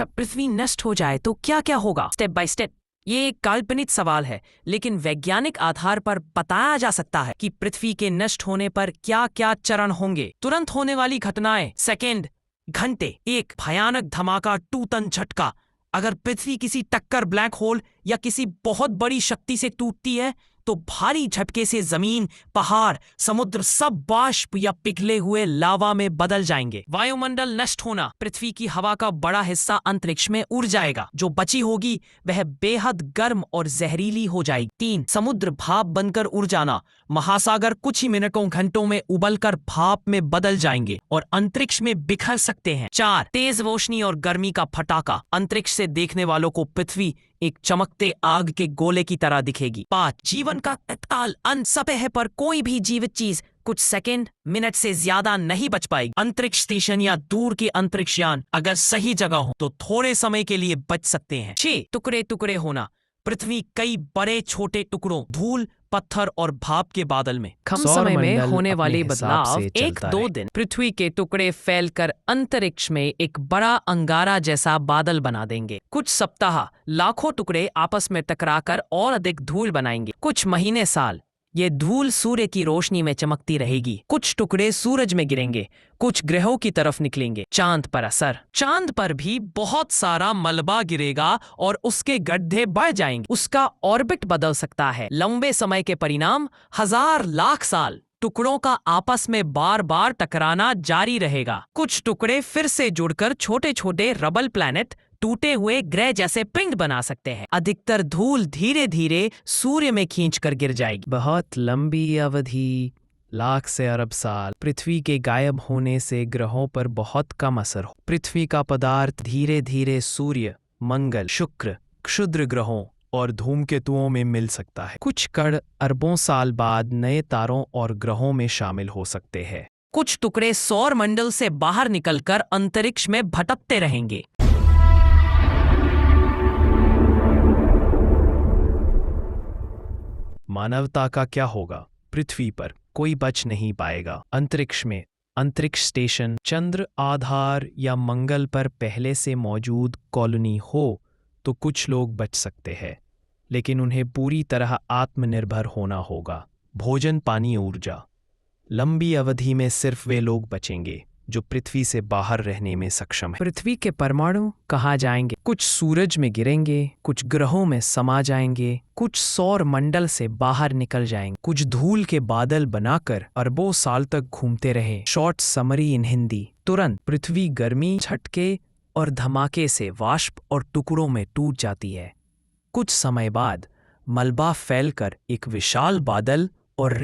पृथ्वी नष्ट हो जाए तो क्या क्या होगा? Step by step. ये एक काल्पनिक सवाल है, लेकिन वैज्ञानिक आधार पर बताया जा सकता है कि पृथ्वी के नष्ट होने पर क्या क्या चरण होंगे। तुरंत होने वाली घटनाएं, सेकेंड, घंटे। एक, भयानक धमाका, टूटन झटका। अगर पृथ्वी किसी टक्कर, ब्लैक होल या किसी बहुत बड़ी शक्ति से टूटती है तो भारी झटके से जमीन, पहाड़, समुद्र सब बाष्प या पिघले हुए लावा में बदल जाएंगे। वायुमंडल नष्ट होना, पृथ्वी की हवा का बड़ा हिस्सा अंतरिक्ष में उड़ जाएगा। जो बची होगी वह बेहद गर्म और जहरीली हो जाएगी। 3, समुद्र भाप बनकर उड़ जाना। महासागर कुछ ही मिनटों, घंटों में उबलकर भाप में बदल जाएंगे और अंतरिक्ष में बिखर सकते हैं। 4, तेज रोशनी और गर्मी का फटाका। अंतरिक्ष से देखने वालों को पृथ्वी एक चमकते आग के गोले की तरह दिखेगी। 5, जीवन का तत्काल अंत। सतह पर कोई भी जीवित चीज कुछ सेकंड, मिनट से ज्यादा नहीं बच पाएगी। अंतरिक्ष स्टेशन या दूर के अंतरिक्ष यान अगर सही जगह हो तो थोड़े समय के लिए बच सकते हैं। 6, टुकड़े टुकड़े होना। पृथ्वी कई बड़े छोटे टुकड़ों, धूल, पत्थर और भाप के बादल में। कम समय में होने वाले बदलाव, 1-2 दिन पृथ्वी के टुकड़े फैलकर अंतरिक्ष में एक बड़ा अंगारा जैसा बादल बना देंगे। कुछ सप्ताह, लाखों टुकड़े आपस में टकराकर और अधिक धूल बनाएंगे। कुछ महीने, साल, ये धूल सूर्य की रोशनी में चमकती रहेगी। कुछ टुकड़े सूरज में गिरेंगे, कुछ ग्रहों की तरफ निकलेंगे। चांद पर असर, चांद पर भी बहुत सारा मलबा गिरेगा और उसके गड्ढे बढ़ जाएंगे। उसका ऑर्बिट बदल सकता है। लंबे समय के परिणाम, 1000 लाख साल। टुकड़ों का आपस में बार बार टकराना जारी रहेगा। कुछ टुकड़े फिर से जुड़कर छोटे छोटे रबल प्लैनेट, टूटे हुए ग्रह जैसे पिंड बना सकते हैं। अधिकतर धूल धीरे धीरे सूर्य में खींचकर गिर जाएगी। बहुत लंबी अवधि, लाख से अरब साल, पृथ्वी के गायब होने से ग्रहों पर बहुत कम असर हो। पृथ्वी का पदार्थ धीरे धीरे सूर्य, मंगल, शुक्र, क्षुद्र ग्रहों और धूमकेतुओं में मिल सकता है। कुछ कण अरबों साल बाद नए तारों और ग्रहों में शामिल हो सकते हैं। कुछ टुकड़े सौर मंडल से बाहर निकलकर अंतरिक्ष में भटकते रहेंगे। मानवता का क्या होगा? पृथ्वी पर कोई बच नहीं पाएगा। अंतरिक्ष में, अंतरिक्ष स्टेशन, चंद्र, आधार या मंगल पर पहले से मौजूद कॉलोनी हो तो कुछ लोग बच सकते हैं, लेकिन उन्हें पूरी तरह आत्मनिर्भर होना होगा। भोजन, पानी, ऊर्जा। लंबी अवधि में सिर्फ वे लोग बचेंगे जो पृथ्वी से बाहर रहने में सक्षम है। पृथ्वी के परमाणु कहाँ जाएंगे? कुछ सूरज में गिरेंगे, कुछ ग्रहों में समा जाएंगे, कुछ सौर मंडल से बाहर निकल जाएंगे, कुछ धूल के बादल बनाकर अरबों साल तक घूमते रहे। शॉर्ट समरी इन हिंदी। तुरंत पृथ्वी गर्मी, झटके और धमाके से वाष्प और टुकड़ों में टूट जाती है। कुछ समय बाद मलबा फैलकर एक विशाल बादल और